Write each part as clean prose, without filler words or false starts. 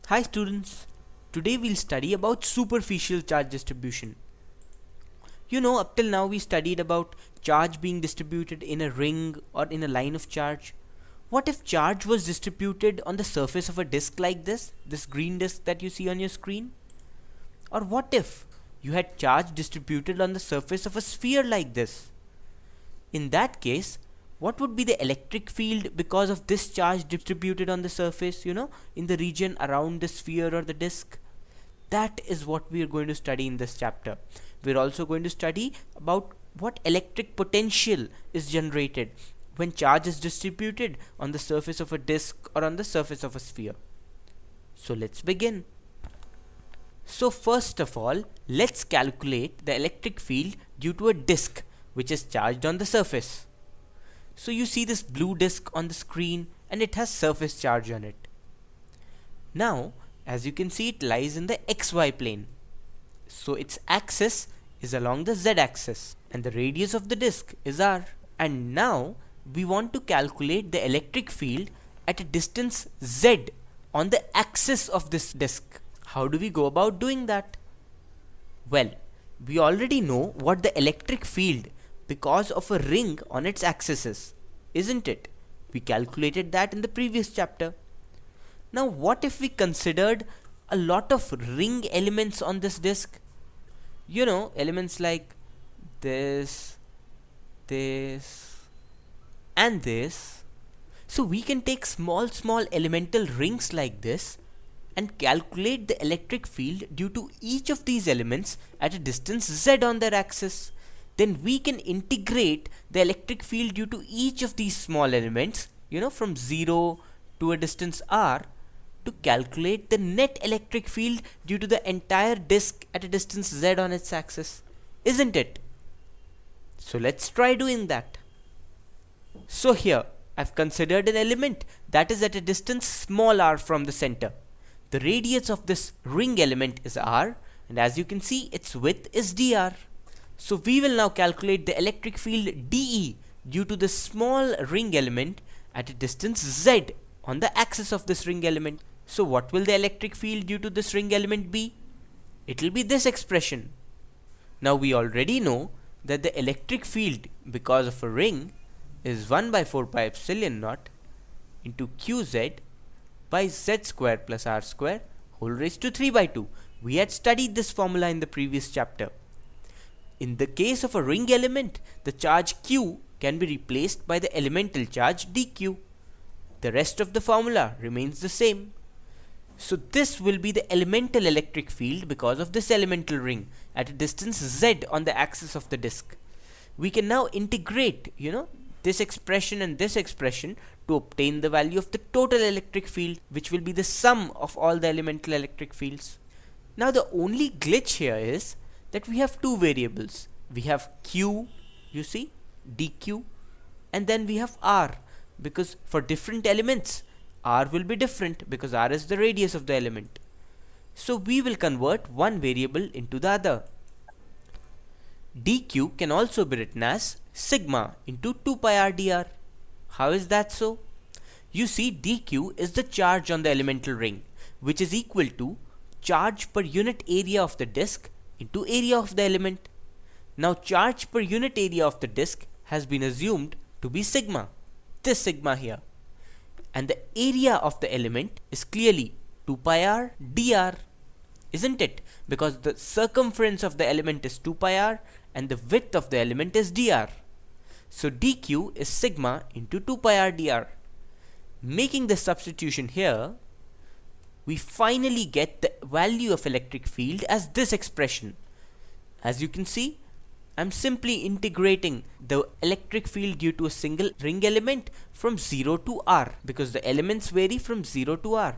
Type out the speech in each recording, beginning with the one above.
Hi students, today we'll study about superficial charge distribution. Up till now we studied about charge being distributed in a ring or in a line of charge. What if charge was distributed on the surface of a disk like this green disk that you see on your screen? Or what if you had charge distributed on the surface of a sphere like this? In that case, what would be the electric field because of this charge distributed on the surface, in the region around the sphere or the disk? That is what we are going to study in this chapter. We're also going to study about what electric potential is generated when charge is distributed on the surface of a disk or on the surface of a sphere. So let's begin. So first of all, let's calculate the electric field due to a disk which is charged on the surface. So you see this blue disk on the screen and it has surface charge on it. Now, as you can see, it lies in the xy plane. So its axis is along the z-axis and the radius of the disk is r. And now we want to calculate the electric field at a distance z on the axis of this disk. How do we go about doing that? Well, we already know what the electric field because of a ring on its axis is, isn't it? We calculated that in the previous chapter. Now what if we considered a lot of ring elements on this disk? Elements like this, and this. So we can take small elemental rings like this and calculate the electric field due to each of these elements at a distance z on their axis. Then we can integrate the electric field due to each of these small elements, from 0 to a distance r, to calculate the net electric field due to the entire disk at a distance z on its axis, isn't it? So let's try doing that. So here I've considered an element that is at a distance small r from the center. The radius of this ring element is r, and as you can see, its width is dr. So we will now calculate the electric field dE due to the small ring element at a distance z on the axis of this ring element. So what will the electric field due to this ring element be? It will be this expression. Now we already know that the electric field because of a ring is 1 by 4 pi epsilon naught into qz by z square plus r square whole raised to 3 by 2. We had studied this formula in the previous chapter. In the case of a ring element, the charge q can be replaced by the elemental charge dq. The rest of the formula remains the same. So this will be the elemental electric field because of this elemental ring at a distance z on the axis of the disk. We can now integrate, this expression and this expression to obtain the value of the total electric field, which will be the sum of all the elemental electric fields. Now the only glitch here is that we have two variables. We have q, you see, dq, and then we have r, because for different elements r will be different because r is the radius of the element. So we will convert one variable into the other. dq can also be written as sigma into 2 pi r dr. How is that so? You see, dq is the charge on the elemental ring, which is equal to charge per unit area of the disk into area of the element. Now charge per unit area of the disk has been assumed to be sigma, this sigma here, and the area of the element is clearly 2 pi r dr, isn't it? Because the circumference of the element is 2 pi r and the width of the element is dr. So dq is sigma into 2 pi r dr. Making the substitution here, we finally get the value of electric field as this expression. As you can see, I'm simply integrating the electric field due to a single ring element from 0 to r because the elements vary from 0 to r.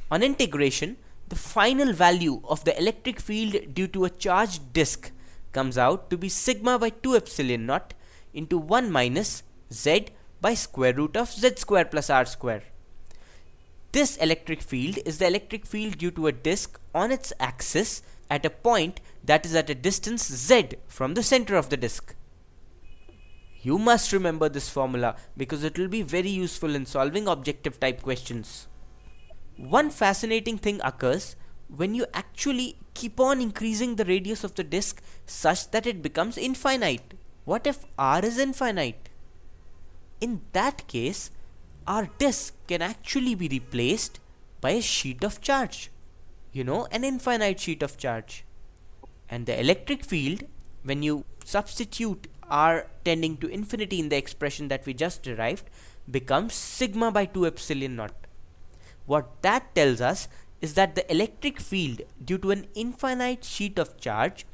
On integration, the final value of the electric field due to a charged disk comes out to be sigma by 2 epsilon naught into 1 minus z by square root of z square plus r square. This electric field is the electric field due to a disk on its axis at a point that is at a distance z from the center of the disk. You must remember this formula because it will be very useful in solving objective type questions. One fascinating thing occurs when you actually keep on increasing the radius of the disk such that it becomes infinite. What if r is infinite? In that case, our disk can actually be replaced by a sheet of charge. An infinite sheet of charge. And the electric field, when you substitute r tending to infinity in the expression that we just derived, becomes sigma by 2 epsilon naught. What that tells us is that the electric field due to an infinite sheet of charge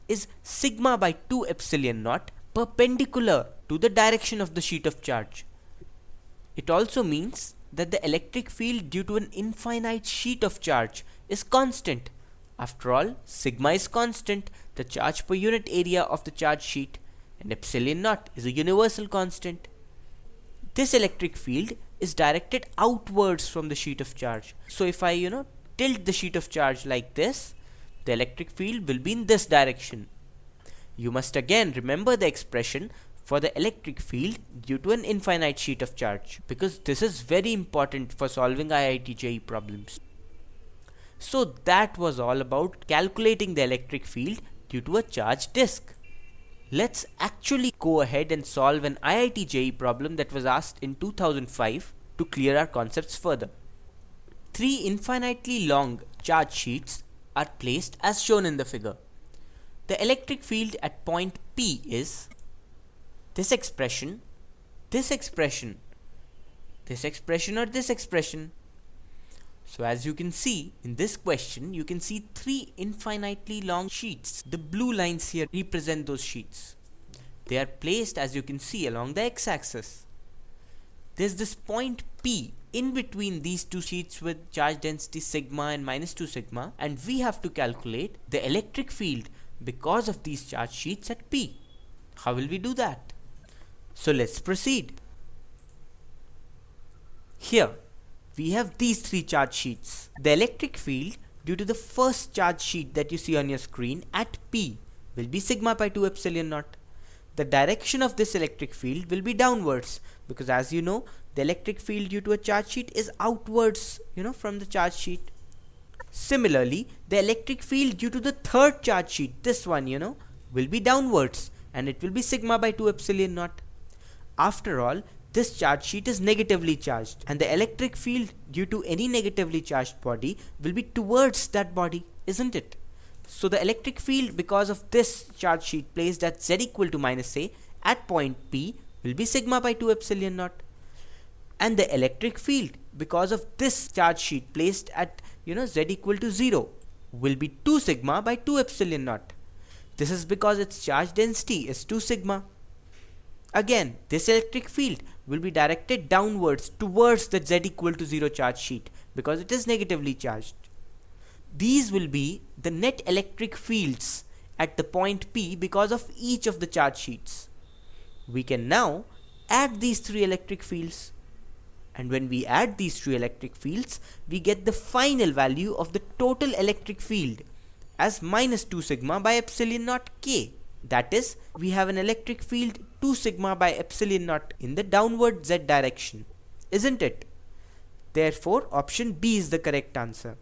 is sigma by 2 epsilon naught perpendicular to the direction of the sheet of charge. It also means that the electric field due to an infinite sheet of charge is constant. After all, sigma is constant, the charge per unit area of the charge sheet, and epsilon naught is a universal constant. This electric field is directed outwards from the sheet of charge. So if I, tilt the sheet of charge like this, the electric field will be in this direction. You must again remember the expression for the electric field due to an infinite sheet of charge, because this is very important for solving IIT J problems. So that was all about calculating the electric field due to a charged disk. Let's actually go ahead and solve an IIT J problem that was asked in 2005 to clear our concepts further. 3 infinitely long charge sheets are placed as shown in the figure. The electric field at point P is this expression, this expression, this expression, or this expression. So as you can see in this question, you can see 3 infinitely long sheets. The blue lines here represent those sheets. They are placed, as you can see, along the x-axis. There's this point P in between these two sheets with charge density sigma and minus 2 sigma, and we have to calculate the electric field because of these charge sheets at P. How will we do that? So let's proceed. Here we have these 3 charge sheets. The electric field due to the first charge sheet that you see on your screen at P will be sigma by 2 epsilon naught. The direction of this electric field will be downwards, because as you know, the electric field due to a charge sheet is outwards, from the charge sheet. Similarly, the electric field due to the third charge sheet, this one, will be downwards, and it will be sigma by 2 epsilon naught. After all, this charge sheet is negatively charged, and the electric field due to any negatively charged body will be towards that body, isn't it? So the electric field because of this charge sheet placed at z equal to minus a at point P will be sigma by 2 epsilon naught. And the electric field because of this charge sheet placed at z equal to 0 will be 2 sigma by 2 epsilon naught. This is because its charge density is 2 sigma. Again, this electric field will be directed downwards towards the z equal to 0 charge sheet because it is negatively charged. These will be the net electric fields at the point P because of each of the charge sheets. We can now add these 3 electric fields. And when we add these 3 electric fields, we get the final value of the total electric field as minus 2 sigma by epsilon naught k. That is, we have an electric field 2 sigma by epsilon naught in the downward z direction, isn't it? Therefore, option B is the correct answer.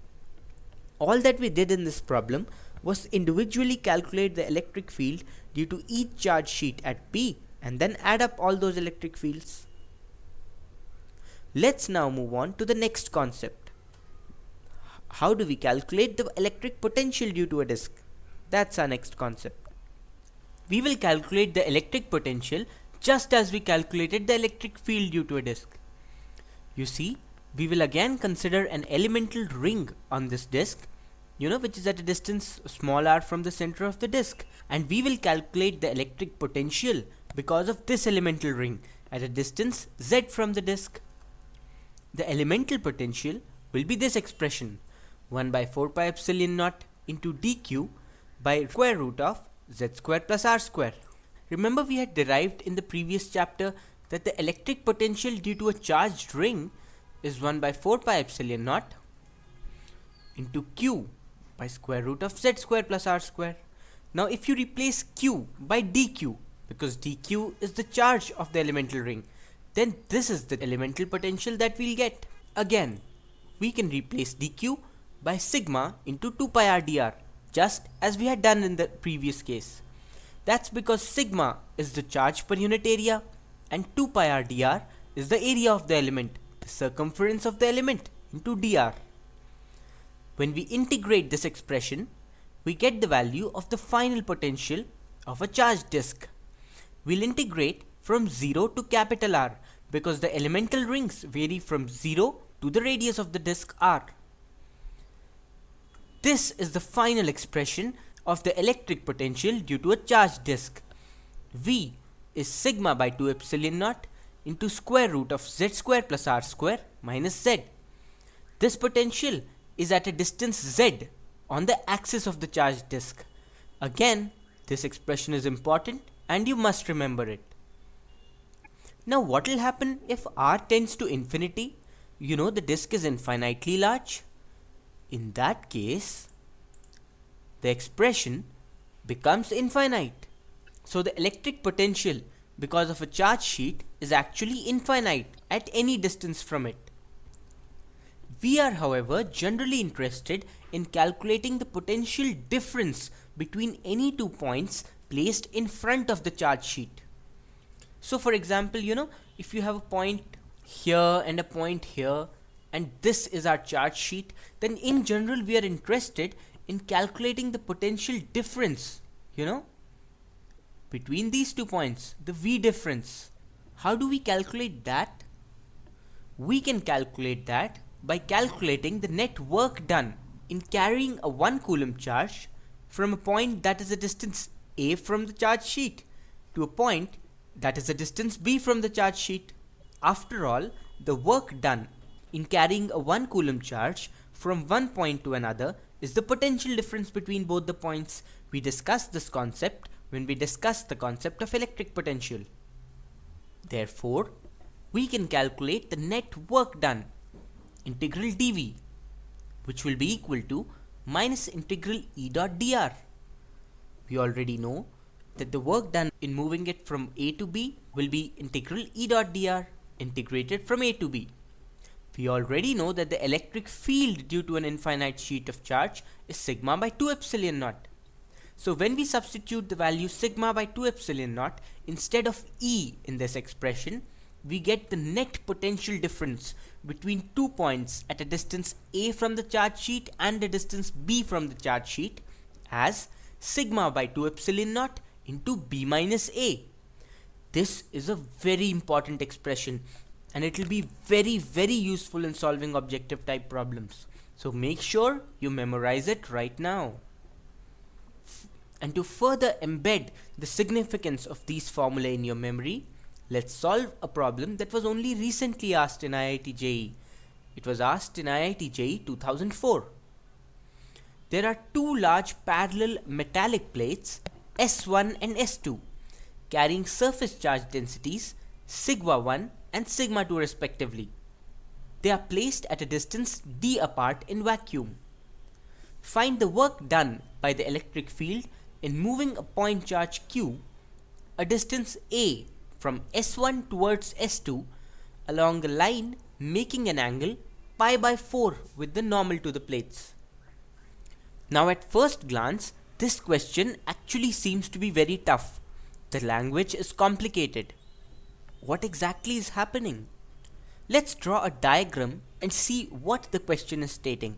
All that we did in this problem was individually calculate the electric field due to each charge sheet at P and then add up all those electric fields. Let's now move on to the next concept. How do we calculate the electric potential due to a disk? That's our next concept. We will calculate the electric potential just as we calculated the electric field due to a disk. You see, we will again consider an elemental ring on this disk, which is at a distance small r from the center of the disk, and we will calculate the electric potential because of this elemental ring at a distance z from the disk. The elemental potential will be this expression, 1 by 4 pi epsilon naught into dq by square root of z square plus r square. Remember, we had derived in the previous chapter that the electric potential due to a charged ring is 1 by 4 pi epsilon naught into q by square root of z square plus r square. Now if you replace q by dq, because dq is the charge of the elemental ring, then this is the elemental potential that we'll get. Again, we can replace dq by sigma into 2 pi r dr, just as we had done in the previous case. That's because sigma is the charge per unit area and 2 pi r dr is the area of the element, the circumference of the element, into dr. When we integrate this expression, we get the value of the final potential of a charged disk. We'll integrate from 0 to capital R because the elemental rings vary from 0 to the radius of the disk r. This is the final expression of the electric potential due to a charged disk. V is sigma by 2 epsilon naught into square root of z square plus r square minus z. This potential is at a distance z on the axis of the charged disk. Again, this expression is important and you must remember it. Now what will happen if r tends to infinity? You know the disk is infinitely large. In that case, the expression becomes infinite. So the electric potential because of a charge sheet is actually infinite at any distance from it. We are, however, generally interested in calculating the potential difference between any 2 points placed in front of the charge sheet. So for example, if you have a point here and a point here, and this is our charge sheet, then in general we are interested in calculating the potential difference, between these 2 points, the V difference. How do we calculate that? We can calculate that by calculating the net work done in carrying a 1 coulomb charge from a point that is a distance a from the charge sheet to a point that is a distance b from the charge sheet. After all, the work done in carrying a 1 coulomb charge from one point to another is the potential difference between both the points. We discussed this concept when we discussed the concept of electric potential. Therefore, we can calculate the net work done, integral dv, which will be equal to minus integral E dot dr. We already know that the work done in moving it from A to B will be integral E dot dr integrated from A to B. We already know that the electric field due to an infinite sheet of charge is sigma by 2 epsilon naught. So when we substitute the value sigma by 2 epsilon naught instead of E in this expression, we get the net potential difference between 2 points at a distance A from the charge sheet and a distance B from the charge sheet as sigma by 2 epsilon naught into B minus A. This is a very important expression and it will be very, very useful in solving objective type problems. So make sure you memorize it right now. And to further embed the significance of these formulae in your memory, let's solve a problem that was only recently asked in IIT JEE. It was asked in IIT JEE 2004. There are 2 large parallel metallic plates S1 and S2 carrying surface charge densities sigma 1 and sigma 2 respectively. They are placed at a distance d apart in vacuum. Find the work done by the electric field in moving a point charge q a distance a from S1 towards S2 along a line making an angle pi by 4 with the normal to the plates. Now at first glance, this question actually seems to be very tough. The language is complicated. What exactly is happening? Let's draw a diagram and see what the question is stating.